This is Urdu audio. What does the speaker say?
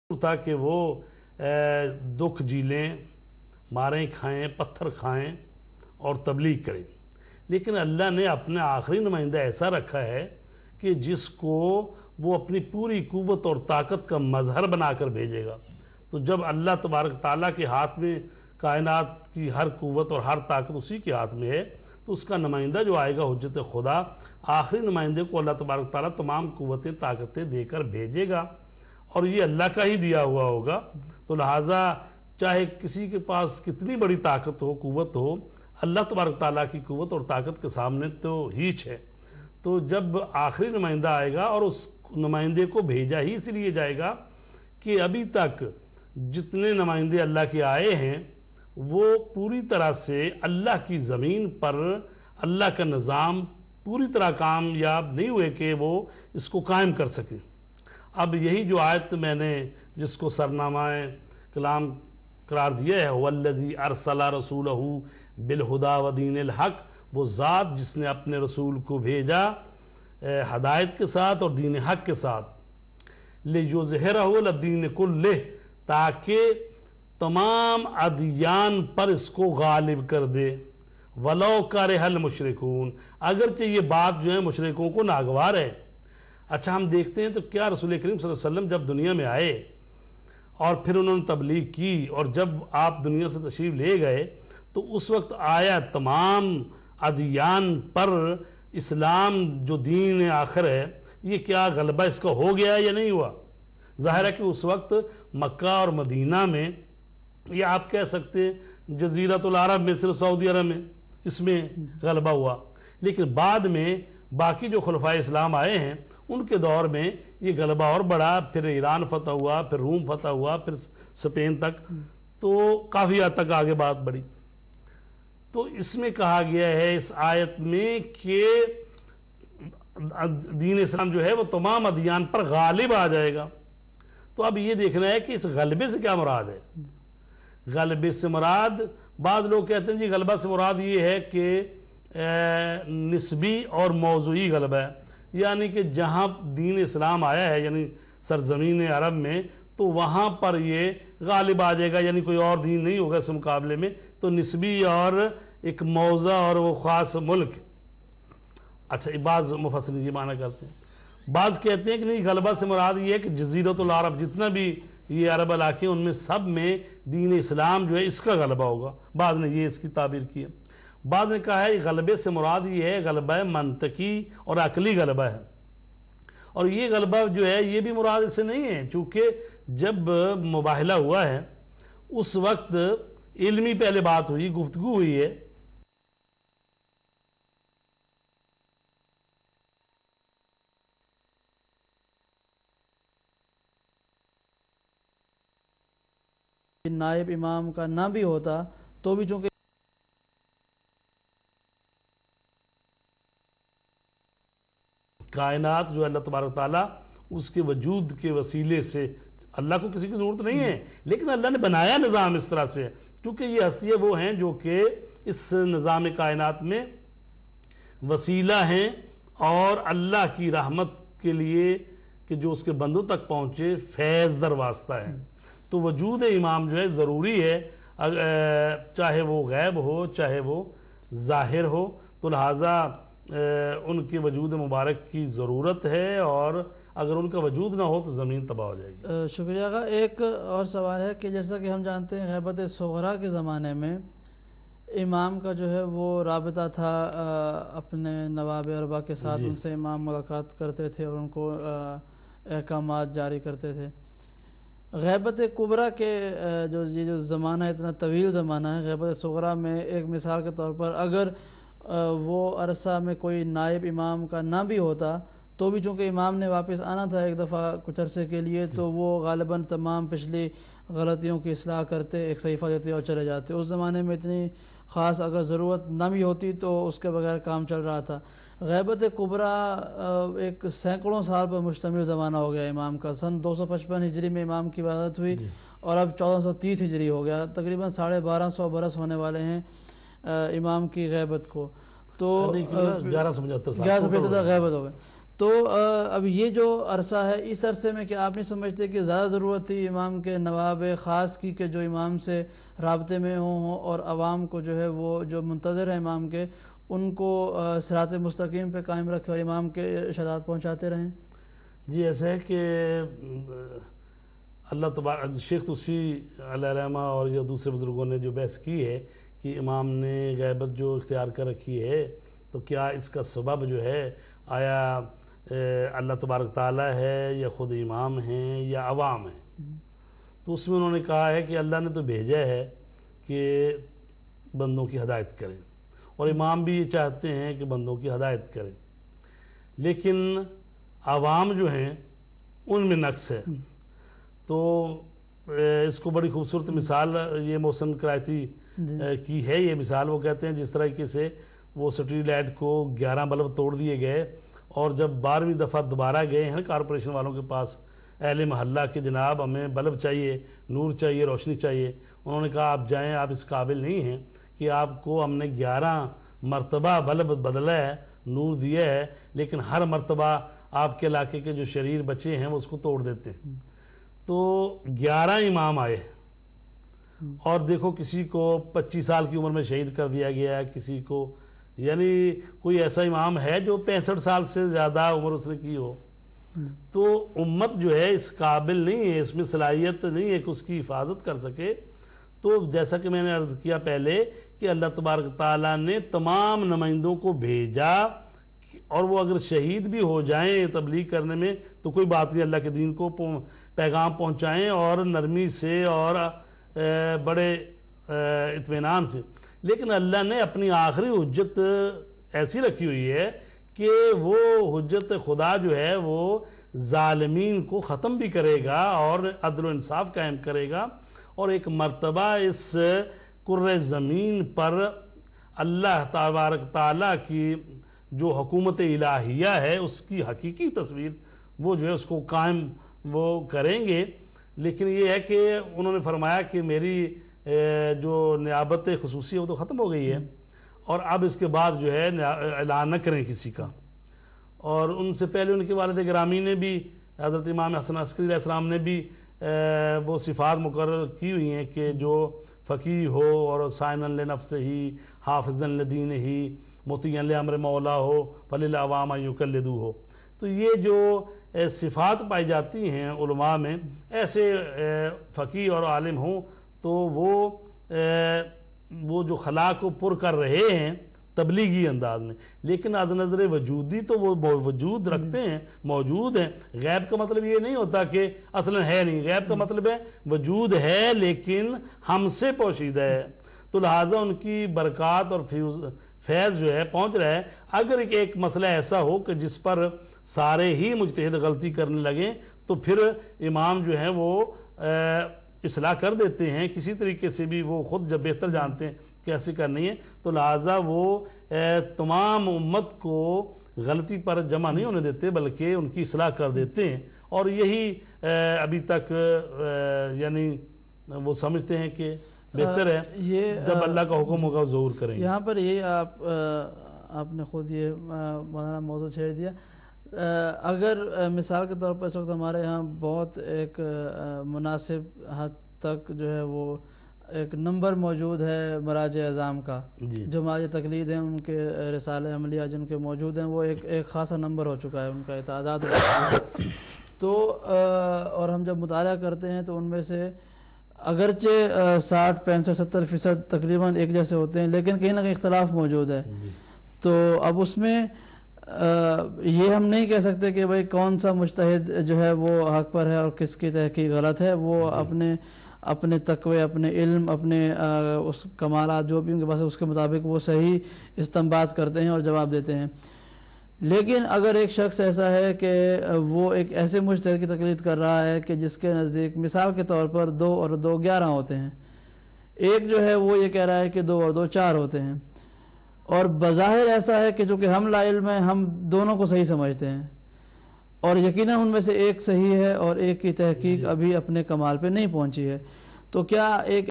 تھا کہ وہ دکھ جھیلیں، ماریں کھائیں، پتھر کھائیں اور تبلیغ کریں، لیکن اللہ نے اپنا آخری نمائندہ ایسا رکھا ہے کہ جس کو وہ اپنی پوری قوت اور طاقت کا مظہر بنا کر بھیجے گا۔ تو جب اللہ تبارک تعالیٰ کے ہاتھ میں کائنات کی ہر قوت اور ہر طاقت اسی کے ہاتھ میں ہے، تو اس کا نمائندہ جو آئے گا حجت خدا، آخری نمائندے کو اللہ تبارک تعالیٰ تمام قوتیں طاقتیں دے کر بھیجے گا، اور یہ اللہ کا ہی دیا ہوا ہوگا۔ تو لہٰذا چاہے کسی کے پاس کتنی بڑی طاقت ہو، قوت ہو، اللہ تبارک تعالیٰ کی قوت اور طاقت کے سامنے تو ہیچ ہے۔ تو جب آخری نمائندہ آئے گا، اور اس نمائندے کو بھیجا ہی اس لیے جائے گا کہ ابھی تک جتنے نمائندے اللہ کے آئے ہیں وہ پوری طرح سے اللہ کی زمین پر اللہ کا نظام پوری طرح کامیاب نہیں ہوئے کہ وہ اس کو قائم کر سکیں۔ اب یہی جو آیت میں نے جس کو سرنامہ کلام قرار دیا ہے، وَالَّذِي أَرْسَلَ رَسُولَهُ بِالْهُدَى وَدِينِ الْحَقِّ، وہ ذات جس نے اپنے رسول کو بھیجا ہدایت کے ساتھ اور دین حق کے ساتھ، لِيُظْهِرَهُ عَلَى الدِّينِ كُلِّهِ، تاکہ تمام ادیان پر اس کو غالب کر دے، وَلَوْ كَرِهَ الْمُشْرِكُونَ، اگرچہ یہ بات جو ہے مشرکوں کو ناگوار ہے۔ اچھا، ہم دیکھتے ہیں تو کیا رسول کریم صلی اللہ علیہ وسلم جب دنیا میں آئے اور پھر انہوں نے تبلیغ کی، اور جب آپ دنیا سے تشریف لے گئے تو اس وقت آیا تمام ادیان پر اسلام جو دین آخر ہے، یہ کیا غلبہ اس کا ہو گیا یا نہیں ہوا؟ ظاہر ہے کہ اس وقت مکہ اور مدینہ میں، یا آپ کہہ سکتے ہیں جزیرۃ العرب میں، صرف سعودی عرب میں اس میں غلبہ ہوا، لیکن بعد میں باقی جو خلفائے اسلام آئے ہیں ان کے دور میں یہ غلبہ اور بڑھا، پھر ایران فتح ہوا، پھر روم فتح ہوا، پھر اسپین تک، تو کافی حد تک آگے بات بڑھی۔ تو اس میں کہا گیا ہے اس آیت میں کہ دین اسلام جو ہے وہ تمام ادیان پر غالب آ جائے گا۔ تو اب یہ دیکھنا ہے کہ اس غلبے سے کیا مراد ہے۔ غلبے سے مراد، بعض لوگ کہتے ہیں جی غلبہ سے مراد یہ ہے کہ نسبی اور موضوعی غلبہ ہے، یعنی کہ جہاں دین اسلام آیا ہے، یعنی سرزمین عرب میں، تو وہاں پر یہ غالب آ جائے گا، یعنی کوئی اور دین نہیں ہوگا اس مقابلے میں، تو نسبی اور ایک موضع اور وہ خاص ملک۔ اچھا، بعض مفسرین یہ معنی کرتے ہیں، بعض کہتے ہیں کہ نہیں، غلبہ سے مراد یہ ہے کہ جزیرۃ العرب جتنا بھی یہ عرب علاقے ان میں سب میں دین اسلام جو ہے اس کا غلبہ ہوگا۔ بعض نے یہ اس کی تعبیر کی ہے۔ بعض نے کہا ہے غلبے سے مراد یہ ہے غلبہ منطقی اور عقلی غلبہ ہے، اور یہ غلبہ جو ہے یہ بھی مراد اس سے نہیں ہے، چونکہ جب مباہلہ ہوا ہے اس وقت علمی پہلے بات ہوئی، گفتگو ہوئی ہے۔ نائب امام کا نہ بھی ہوتا تو بھی چونکہ کائنات جو اللہ تبارک تعالیٰ اس کے وجود کے وسیلے سے، اللہ کو کسی کی ضرورت نہیں ہے، لیکن اللہ نے بنایا نظام اس طرح سے، کیونکہ یہ ہستیاں وہ ہیں جو کہ اس نظام کائنات میں وسیلہ ہیں، اور اللہ کی رحمت کے لیے کہ جو اس کے بندوں تک پہنچے فیض در واسطہ ہے۔ تو وجود امام جو ہے ضروری ہے، چاہے وہ غیب ہو چاہے وہ ظاہر ہو، تو لہٰذا ان کے وجود مبارک کی ضرورت ہے، اور اگر ان کا وجود نہ ہو تو زمین تباہ ہو جائے گی۔ شکریہ آقا۔ ایک اور سوال ہے کہ جیسا کہ ہم جانتے ہیں غیبت صغریٰ کے زمانے میں امام کا جو ہے وہ رابطہ تھا اپنے نواب اربا کے ساتھ، ان سے امام ملاقات کرتے تھے اور ان کو احکامات جاری کرتے تھے۔ غیبت کبریٰ کے یہ جو زمانہ ہے، اتنا طویل زمانہ ہے، غیبت صغریٰ میں ایک مثال کے طور پر اگر وہ عرصہ میں کوئی نائب امام کا نہ بھی ہوتا تو بھی چونکہ امام نے واپس آنا تھا ایک دفعہ کچھ عرصے کے لیے، تو وہ غالباً تمام پچھلی غلطیوں کی اصلاح کرتے، ایک صحیفہ دیتے اور چلے جاتے۔ اس زمانے میں اتنی خاص اگر ضرورت نہ بھی ہوتی تو اس کے بغیر کام چل رہا تھا۔ غیبت کبریٰ ایک سینکڑوں سال پر مشتمل زمانہ ہو گیا امام کا۔ سن 255 ہجری میں امام کی ولادت ہوئی اور اب 1430 ہجری ہو گیا، تقریباً 1250 برس ہونے والے ہیں امام کی غیبت کو، تو 1175 غیبت ہو گئے۔ تو اب یہ جو عرصہ ہے، اس عرصے میں کیا آپ نہیں سمجھتے کہ زیادہ ضرورت تھی امام کے نواب خاص کی کہ جو امام سے رابطے میں ہوں اور عوام کو جو ہے وہ جو منتظر ہیں امام کے، ان کو صراط مستقیم پہ قائم رکھے اور امام کے ارشادات پہنچاتے رہیں؟ جی ایسا ہے کہ اللہ تبارک شیخ توسی علیہ رحمہ اور جو دوسرے بزرگوں نے جو بحث کی ہے کہ امام نے غیبت جو اختیار کر رکھی ہے، تو کیا اس کا سبب جو ہے آیا اللہ تبارک تعالیٰ ہے یا خود امام ہیں یا عوام ہیں؟ تو اس میں انہوں نے کہا ہے کہ اللہ نے تو بھیجا ہے کہ بندوں کی ہدایت کریں، اور امام بھی یہ چاہتے ہیں کہ بندوں کی ہدایت کریں، لیکن عوام جو ہیں ان میں نقص ہے۔ تو اس کو بڑی خوبصورت مثال یہ محسن کرائتی کی ہے، یہ مثال وہ کہتے ہیں جس طریقے سے وہ سٹریٹ لائٹ کو 11 بلب توڑ دیے گئے، اور جب 12ویں دفعہ دوبارہ گئے ہیں کارپوریشن والوں کے پاس اہل محلہ کہ جناب ہمیں بلب چاہیے، نور چاہیے، روشنی چاہیے، انہوں نے کہا آپ جائیں، آپ اس قابل نہیں ہیں کہ آپ کو ہم نے 11 مرتبہ بلب بدلا ہے، نور دیا ہے، لیکن ہر مرتبہ آپ کے علاقے کے جو شریر بچے ہیں وہ اس کو توڑ دیتے ہیں۔ تو 11 امام آئے، اور دیکھو کسی کو 25 سال کی عمر میں شہید کر دیا گیا ہے، کسی کو یعنی کوئی ایسا امام ہے جو 65 سال سے زیادہ عمر اس نے کی ہو۔ تو امت جو ہے اس قابل نہیں ہے، اس میں صلاحیت نہیں ہے کہ اس کی حفاظت کر سکے۔ تو جیسا کہ میں نے عرض کیا پہلے کہ اللہ تبارک تعالیٰ نے تمام نمائندوں کو بھیجا، اور وہ اگر شہید بھی ہو جائیں تبلیغ کرنے میں تو کوئی بات نہیں، اللہ کے دین کو پیغام پہنچائیں اور نرمی سے اور بڑے اطمینان سے۔ لیکن اللہ نے اپنی آخری حجت ایسی رکھی ہوئی ہے کہ وہ حجت خدا جو ہے وہ ظالمین کو ختم بھی کرے گا اور عدل و انصاف قائم کرے گا، اور ایک مرتبہ اس کرۂ زمین پر اللہ تبارک تعالیٰ کی جو حکومت الہیہ ہے اس کی حقیقی تصویر وہ جو ہے اس کو قائم وہ کریں گے۔ لیکن یہ ہے کہ انہوں نے فرمایا کہ میری جو نیابت خصوصی ہے وہ تو ختم ہو گئی ہے، اور اب اس کے بعد جو ہے اعلان نہ کریں کسی کا۔ اور ان سے پہلے ان کے والد گرامی نے بھی، حضرت امام حسن عسکری علیہ السلام نے بھی وہ صفات مقرر کی ہوئی ہیں کہ جو فقیہ ہو اور سائنا لنفسہ ہی، حافظا لدین ہی، مطیعا لامر مولا ہو، فللعوام یقلدو ہو۔ تو یہ جو صفات پائی جاتی ہیں علماء میں، ایسے فقیہ اور عالم ہوں تو وہ جو خلا کو پر کر رہے ہیں تبلیغی انداز میں، لیکن از نظر وجودی تو وہ وجود رکھتے ہیں، موجود ہیں۔ غیب کا مطلب یہ نہیں ہوتا کہ اصلا ہے نہیں، غیب کا مطلب ہے وجود ہے لیکن ہم سے پوشیدہ ہے۔ تو لہٰذا ان کی برکات اور فیض جو ہے پہنچ رہا ہے۔ اگر ایک مسئلہ ایسا ہو کہ جس پر سارے ہی مجتہد غلطی کرنے لگیں تو پھر امام جو ہیں وہ اصلاح کر دیتے ہیں کسی طریقے سے بھی، وہ خود جب بہتر جانتے ہیں کیسے کرنی ہے۔ تو لہٰذا وہ تمام امت کو غلطی پر جمع نہیں ہونے دیتے بلکہ ان کی اصلاح کر دیتے ہیں، اور یہی ابھی تک یعنی وہ سمجھتے ہیں کہ بہتر ہے جب اللہ کا حکم ہوگا ظہور کریں گے۔ یہاں پر یہ آپ نے خود یہ مولانا موضوع چھیڑ دیا۔ اگر مثال کے طور پر اس وقت ہمارے یہاں بہت ایک مناسب حد تک جو ہے وہ ایک نمبر موجود ہے مراجع اعظام کا، جو مراجع تقلید ہیں ان کے رسالہ عملیہ جن کے موجود ہیں، وہ ایک خاصا نمبر ہو چکا ہے، ان کا تعداد ہو چکا ہے۔ تو اور ہم جب مطالعہ کرتے ہیں تو ان میں سے اگرچہ 60 65 70% تقریباً ایک جیسے ہوتے ہیں، لیکن کہیں نہ کہیں اختلاف موجود ہے۔ تو اب اس میں یہ ہم نہیں کہہ سکتے کہ بھئی کون سا مجتہد جو ہے وہ حق پر ہے اور کس کی تحقیق غلط ہے۔ وہ اپنے تقوی، اپنے علم، اپنے اس کمالات جو بھی ان کے پاس ہے اس کے مطابق وہ صحیح استنباط کرتے ہیں اور جواب دیتے ہیں۔ لیکن اگر ایک شخص ایسا ہے کہ وہ ایک ایسے مجتہد کی تقلید کر رہا ہے کہ جس کے نزدیک مثال کے طور پر 2 اور 2 11 ہوتے ہیں، ایک جو ہے وہ یہ کہہ رہا ہے کہ 2 اور 2 4 ہوتے ہیں، اور بظاہر ایسا ہے کہ چونکہ ہم لا علم ہیں، ہم دونوں کو صحیح سمجھتے ہیں، اور یقیناً ان میں سے ایک صحیح ہے اور ایک کی تحقیق ابھی اپنے کمال پہ نہیں پہنچی ہے۔ تو کیا ایک